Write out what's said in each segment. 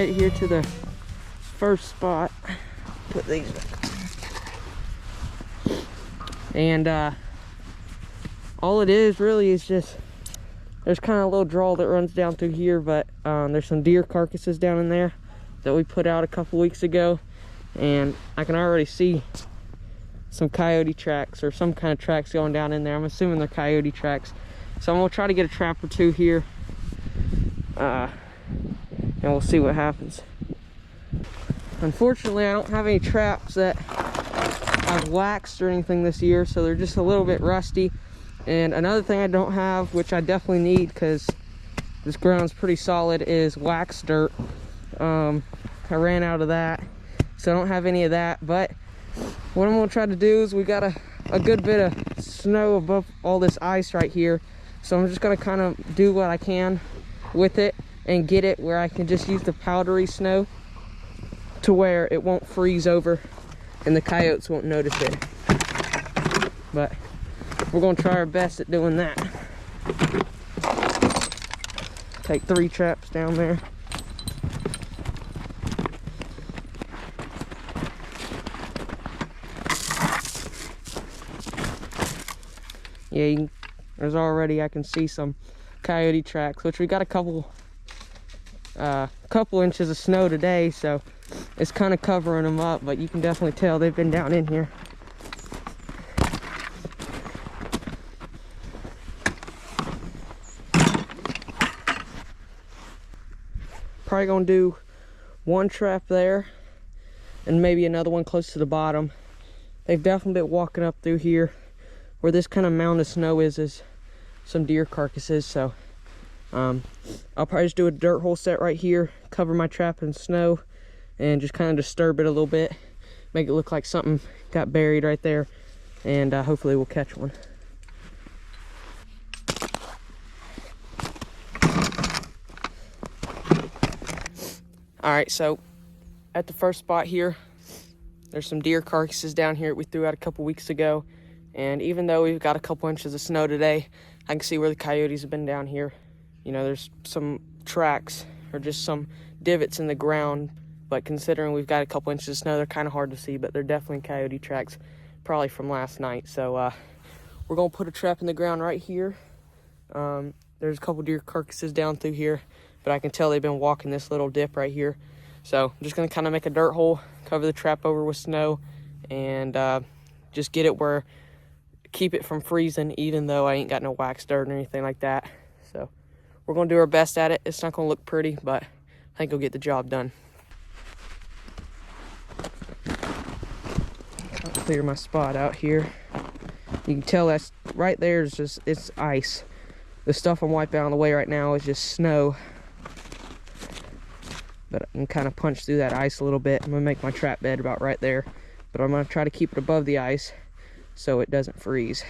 made it here to the first spot. Put these back. And all it is really is just, there's kind of a little draw that runs down through here, but there's some deer carcasses down in there that we put out a couple weeks ago, and I can already see some coyote tracks or some kind of tracks going down in there. I'm assuming they're coyote tracks, so I'm gonna try to get a trap or two here, and we'll see what happens. Unfortunately, I don't have any traps that I've waxed or anything this year, so they're just a little bit rusty. And another thing I don't have, which I definitely need because this ground's pretty solid, is wax dirt. I ran out of that, so I don't have any of that. But what I'm gonna try to do is, we got a good bit of snow above all this ice right here, so I'm just gonna kind of do what I can with it and get it where I can just use the powdery snow to where it won't freeze over and the coyotes won't notice it. But we're gonna try our best at doing that. Take 3 traps down there. Yeah, there's already, I can see some coyote tracks, which we got a couple inches of snow today, so it's kind of covering them up, but you can definitely tell they've been down in here. Probably gonna do 1 trap there and maybe another one close to the bottom. They've definitely been walking up through here. Where this kind of mound of snow is some deer carcasses, so I'll probably just do a dirt hole set right here, cover my trap in snow, and just kind of disturb it a little bit, make it look like something got buried right there, and hopefully we'll catch one. All right, so at the first spot here, there's some deer carcasses down here that we threw out a couple weeks ago. And even though we've got a couple inches of snow today, I can see where the coyotes have been down here. You know, there's some tracks or just some divots in the ground, but considering we've got a couple inches of snow, they're kind of hard to see, but they're definitely coyote tracks, probably from last night. So we're gonna put a trap in the ground right here. There's a couple deer carcasses down through here, but I can tell they've been walking this little dip right here. So I'm just gonna kind of make a dirt hole, cover the trap over with snow, and just get it where, keep it from freezing, even though I ain't got no wax dirt or anything like that. So we're gonna do our best at it. It's not gonna look pretty, but I think we'll get the job done. I'll clear my spot out here. You can tell that's right there is just, it's ice. The stuff I'm wiping out of the way right now is just snow, but I can kind of punch through that ice a little bit. I'm gonna make my trap bed about right there, but I'm gonna try to keep it above the ice so it doesn't freeze.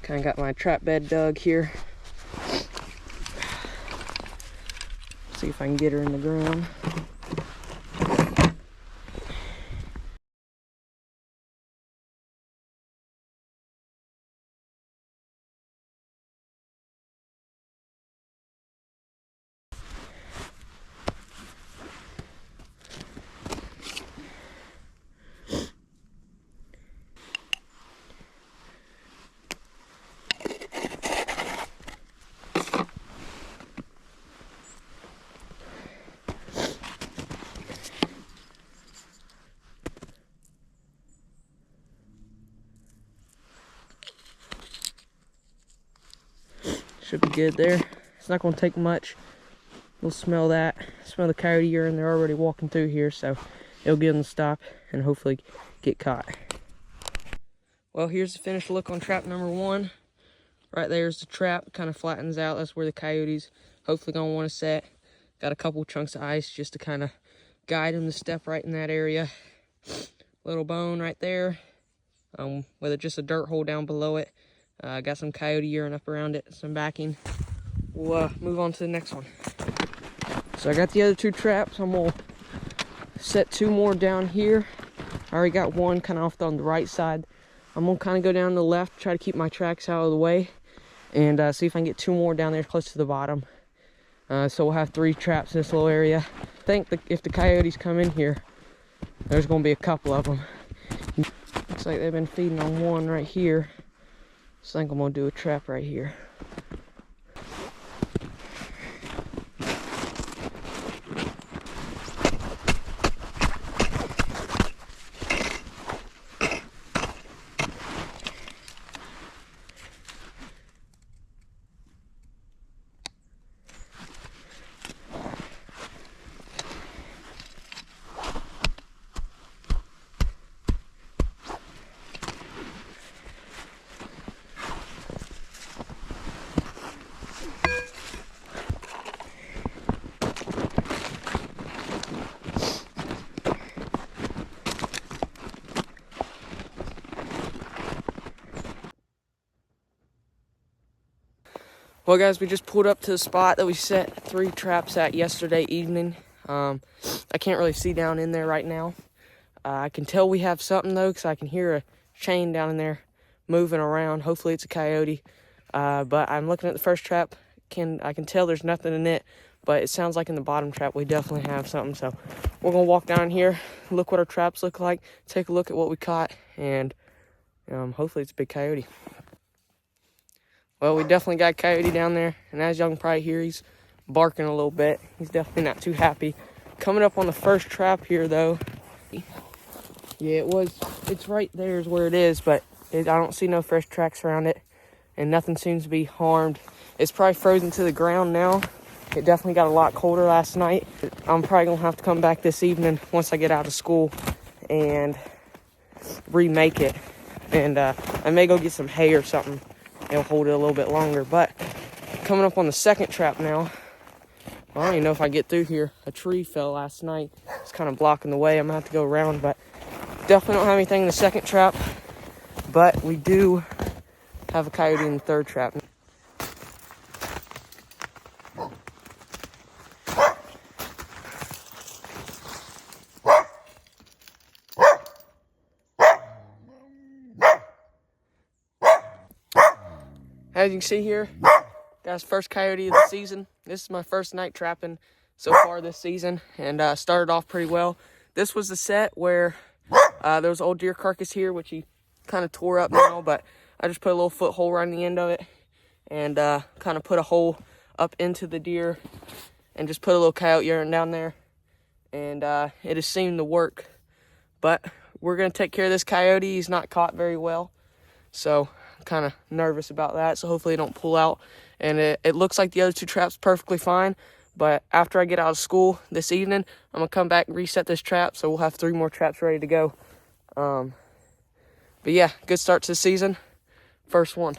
Kind of got my trap bed dug here. See if I can get her in the ground. Should be good there. It's not going to take much. We'll smell that. Smell the coyote urine. They're already walking through here, so it'll get them to stop and hopefully get caught. Well, here's the finished look on trap number 1. Right there's the trap. Kind of flattens out. That's where the coyotes hopefully going to want to set. Got a couple chunks of ice just to kind of guide them to step right in that area. Little bone right there. With just a dirt hole down below it. Got some coyote urine up around it, some backing. We'll move on to the next one. So I got the other 2 traps. I'm gonna set 2 more down here I already got one kind of off on the right side. I'm gonna kind of go down to the left, try to keep my tracks out of the way, and see if I can get 2 more down there close to the bottom. So we'll have 3 traps in this little area. I think if the coyotes come in here, there's gonna be a couple of them. Looks like they've been feeding on one right here. So I think I'm gonna do a trap right here. Well guys, we just pulled up to the spot that we set 3 traps at yesterday evening. I can't really see down in there right now. I can tell we have something though, because I can hear a chain down in there moving around. Hopefully it's a coyote. But I'm looking at the first trap. I can tell there's nothing in it, but it sounds like in the bottom trap we definitely have something. So we're gonna walk down here, look what our traps look like, take a look at what we caught, and hopefully it's a big coyote. Well, we definitely got a coyote down there, and as y'all can probably hear, he's barking a little bit. He's definitely not too happy. Coming up on the first trap here, though. Yeah, it's right there is where it is, but I don't see no fresh tracks around it, and nothing seems to be harmed. It's probably frozen to the ground now. It definitely got a lot colder last night. I'm probably going to have to come back this evening once I get out of school and remake it. And I may go get some hay or something. It'll hold it a little bit longer. But coming up on the second trap now. Well, I don't even know if I get through here. A tree fell last night. It's kind of blocking the way. I'm going to have to go around. But definitely don't have anything in the second trap. But we do have a coyote in the third trap. As you can see here, guys, first coyote of the season. This is my first night trapping so far this season, and started off pretty well. This was the set where there was an old deer carcass here, which he kind of tore up now, but I just put a little foothold right on the end of it, and kind of put a hole up into the deer, and just put a little coyote urine down there, and it has seemed to work. But we're gonna take care of this coyote. He's not caught very well, so I'm kind of nervous about that, so hopefully it don't pull out. And it looks like the other 2 traps perfectly fine, but after I get out of school this evening, I'm gonna come back and reset this trap, so we'll have 3 more traps ready to go. But yeah, good start to the season. First one.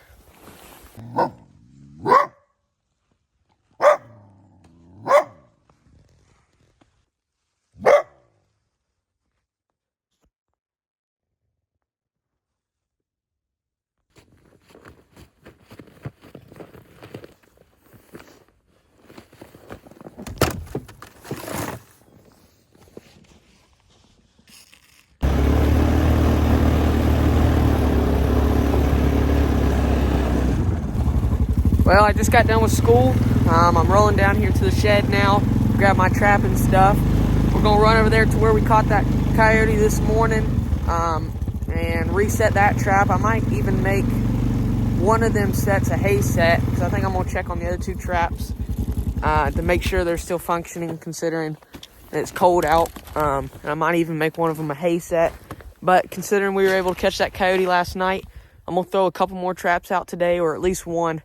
Well, I just got done with school. I'm rolling down here to the shed now, grab my trap and stuff. We're gonna run over there to where we caught that coyote this morning and reset that trap. I might even make one of them sets a hay set, because I think I'm gonna check on the other 2 traps to make sure they're still functioning, considering it's cold out. And I might even make one of them a hay set. But considering we were able to catch that coyote last night, I'm gonna throw a couple more traps out today, or at least one,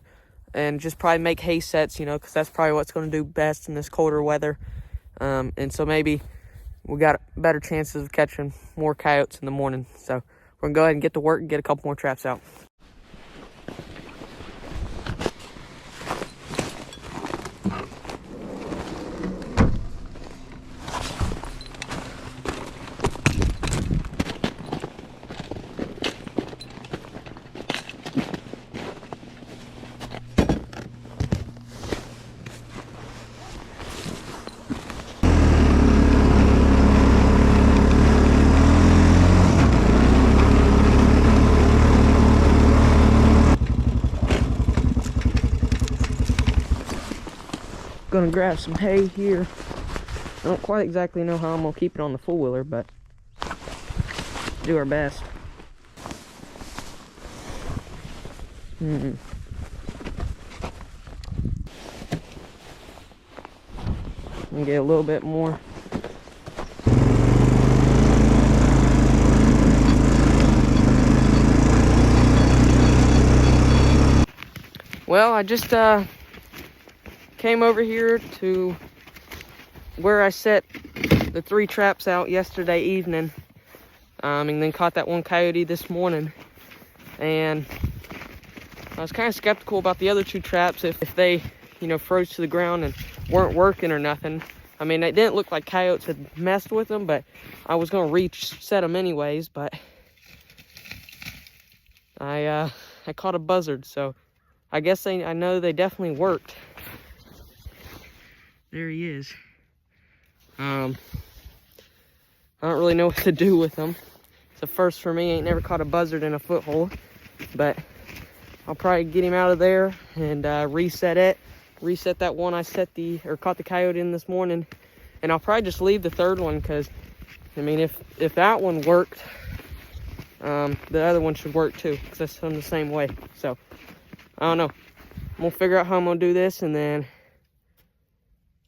and just probably make hay sets, because that's probably what's going to do best in this colder weather. And so maybe we got better chances of catching more coyotes in the morning. So we're going to go ahead and get to work and get a couple more traps out. gonna grab some hay here. I don't quite exactly know how I'm gonna keep it on the four-wheeler, but do our best. And get a little bit more. Well, I just came over here to where I set the 3 traps out yesterday evening, and then caught that one coyote this morning. And I was kind of skeptical about the other 2 traps if they, you know, froze to the ground and weren't working or nothing. I mean, it didn't look like coyotes had messed with them, but I was gonna reset them anyways. But I caught a buzzard, so I guess I know they definitely worked. There he is. I don't really know what to do with them. It's a first for me. Ain't never caught a buzzard in a foothold, but I'll probably get him out of there and reset it. Reset that one I caught the coyote in this morning, and I'll probably just leave the 3rd one, because I mean, if that one worked, the other one should work too, because that's done the same way. So I don't know. I'm gonna figure out how I'm gonna do this and then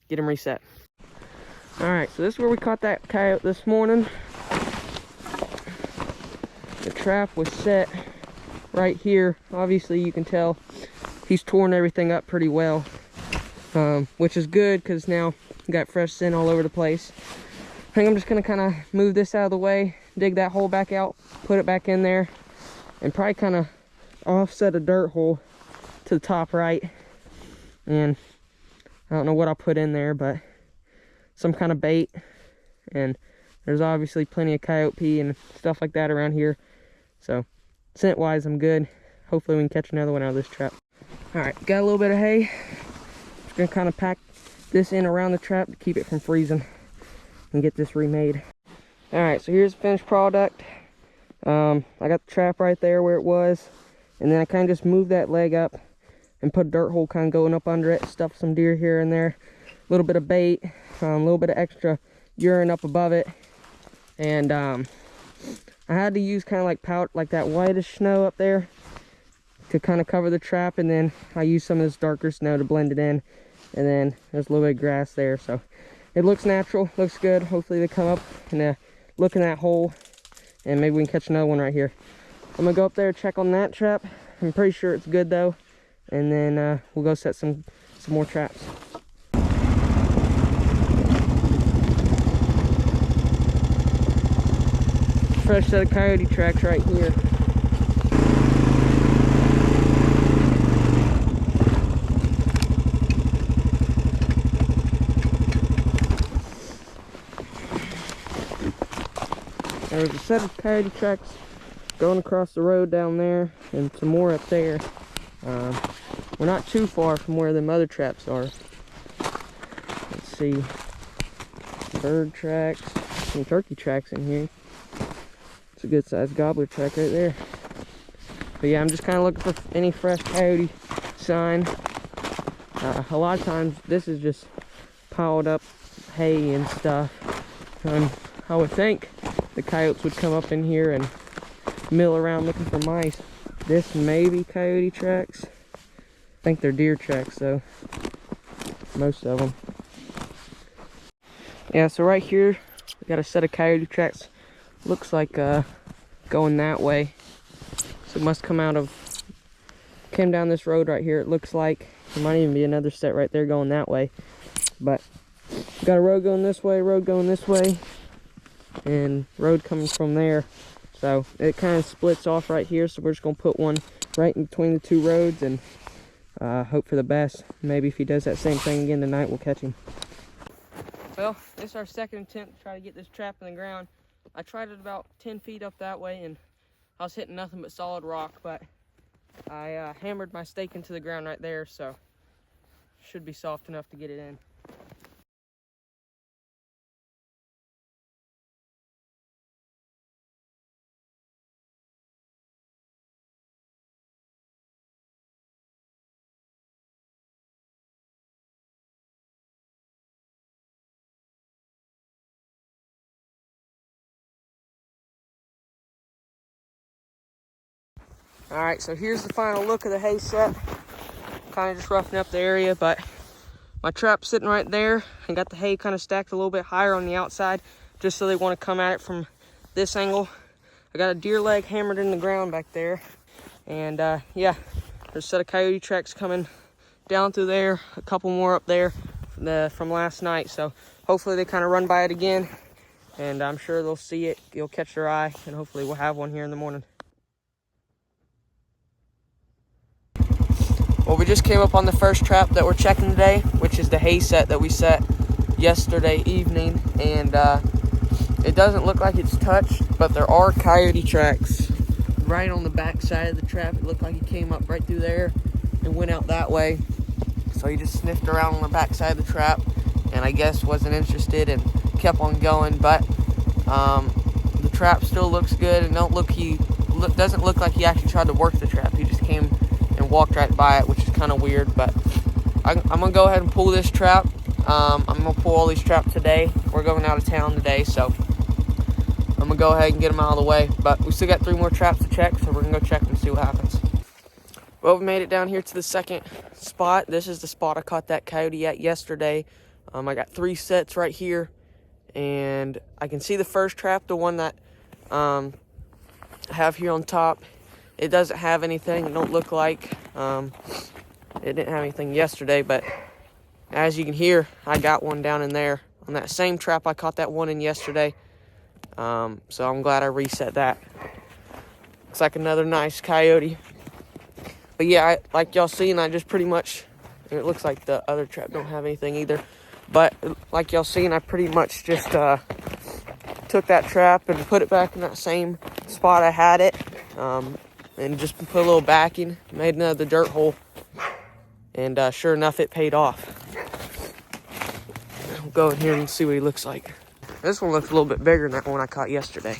get him reset. All right, so this is where we caught that coyote this morning. The trap was set right here. Obviously you can tell he's torn everything up pretty well, which is good, because now we got fresh scent all over the place. I think I'm just gonna kind of move this out of the way, dig that hole back out, put it back in there, and probably kind of offset a dirt hole to the top right. And I don't know what I'll put in there, but some kind of bait. And there's obviously plenty of coyote pee and stuff like that around here, so scent wise I'm good. Hopefully we can catch another one out of this trap. All right, got a little bit of hay. Just gonna kind of pack this in around the trap to keep it from freezing and get this remade. All right, so here's the finished product. I got the trap right there where it was, and then I kind of just moved that leg up and put a dirt hole kind of going up under it, stuffed some deer here and there, a little bit of bait, a little bit of extra urine up above it, and I had to use kind of like powder, like that whitish snow up there, to kind of cover the trap, and then I used some of this darker snow to blend it in, and then there's a little bit of grass there, so it looks natural, looks good. Hopefully they come up and look in that hole, and maybe we can catch another one right here. I'm gonna go up there, check on that trap. I'm pretty sure it's good though, and then we'll go set some more traps. Fresh set of coyote tracks right here. There was a set of coyote tracks going across the road down there, and some more up there. We're not too far from where them other traps are. Let's see, bird tracks, some turkey tracks in here. It's a good sized gobbler track right there. But yeah, I'm just kind of looking for any fresh coyote sign. A lot of times this is just piled up hay and stuff. I would think the coyotes would come up in here and mill around looking for mice. This may be coyote tracks. I think they're deer tracks though, most of them. Yeah, so right here we got a set of coyote tracks. Looks like going that way, so it must come came down this road right here. It looks like there might even be another set right there going that way, but got a road going this way, road going this way, and road coming from there. So it kind of splits off right here, so we're just gonna put one right in between the 2 roads and hope for the best. Maybe if he does that same thing again tonight, we'll catch him. Well, this is our second attempt to try to get this trap in the ground. I tried it about 10 feet up that way, and I was hitting nothing but solid rock, but I hammered my stake into the ground right there, so should be soft enough to get it in. All right, so here's the final look of the hay set. Kind of just roughing up the area, but my trap's sitting right there. I got the hay kind of stacked a little bit higher on the outside, just so they want to come at it from this angle. I got a deer leg hammered in the ground back there. And yeah, there's a set of coyote tracks coming down through there, a couple more up there from last night. So hopefully they kind of run by it again, and I'm sure they'll see it, it'll catch their eye, and hopefully we'll have one here in the morning. Well, we just came up on the first trap that we're checking today, which is the hay set that we set yesterday evening. And it doesn't look like it's touched, but there are coyote tracks right on the back side of the trap. It looked like he came up right through there and went out that way. So he just sniffed around on the back side of the trap, and I guess wasn't interested and kept on going. But the trap still looks good, and doesn't look like he actually tried to work the trap. He just came and walked right by it, which is kind of weird. But I'm gonna go ahead and pull this trap. I'm gonna pull all these traps today. We're going out of town today, so I'm gonna go ahead and get them out of the way. But we still got 3 more traps to check, so we're gonna go check them and see what happens. Well, we made it down here to the second spot. This is the spot I caught that coyote at yesterday. I got 3 sets right here, and I can see the first trap, the one that I have here on top. It doesn't have anything. It don't look like it didn't have anything yesterday, but as you can hear, I got one down in there on that same trap I caught that one in yesterday. So I'm glad I reset that. Looks like another nice coyote. But yeah, like y'all seen, I just pretty much, it looks like the other trap don't have anything either. But like y'all seen, I pretty much just took that trap and put it back in that same spot I had it. And just put a little backing, made another dirt hole. And sure enough, it paid off. We'll go in here and see what he looks like. This one looks a little bit bigger than that one I caught yesterday.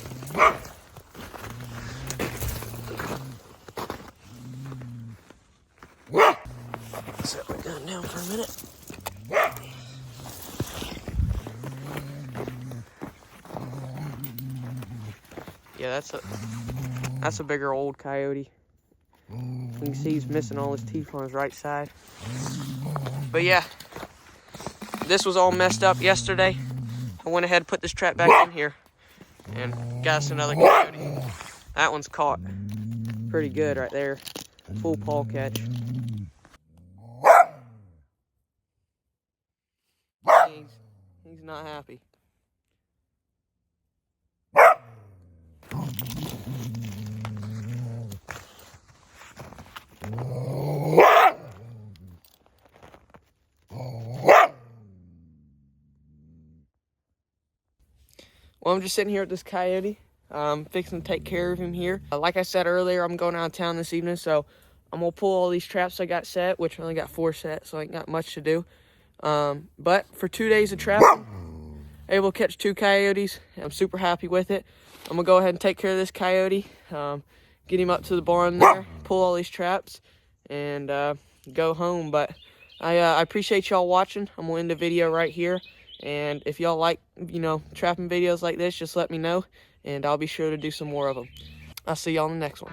Set my gun down for a minute. Yeah, that's a bigger old coyote. You can see he's missing all his teeth on his right side. But yeah, this was all messed up yesterday. I went ahead and put this trap back in here and got us another coyote. That one's caught pretty good right there. Full paw catch. He's not happy. Well, I'm just sitting here with this coyote. Fixing to take care of him here. Like I said earlier, I'm going out of town this evening, so I'm gonna pull all these traps I got set, which I only got 4 set, so I ain't got much to do. But for 2 days of trapping, able to catch 2 coyotes. I'm super happy with it. I'm gonna go ahead and take care of this coyote, get him up to the barn there, pull all these traps, and go home. But I appreciate y'all watching. I'm gonna end the video right here. And if y'all like, trapping videos like this, just let me know, and I'll be sure to do some more of them. I'll see y'all in the next one.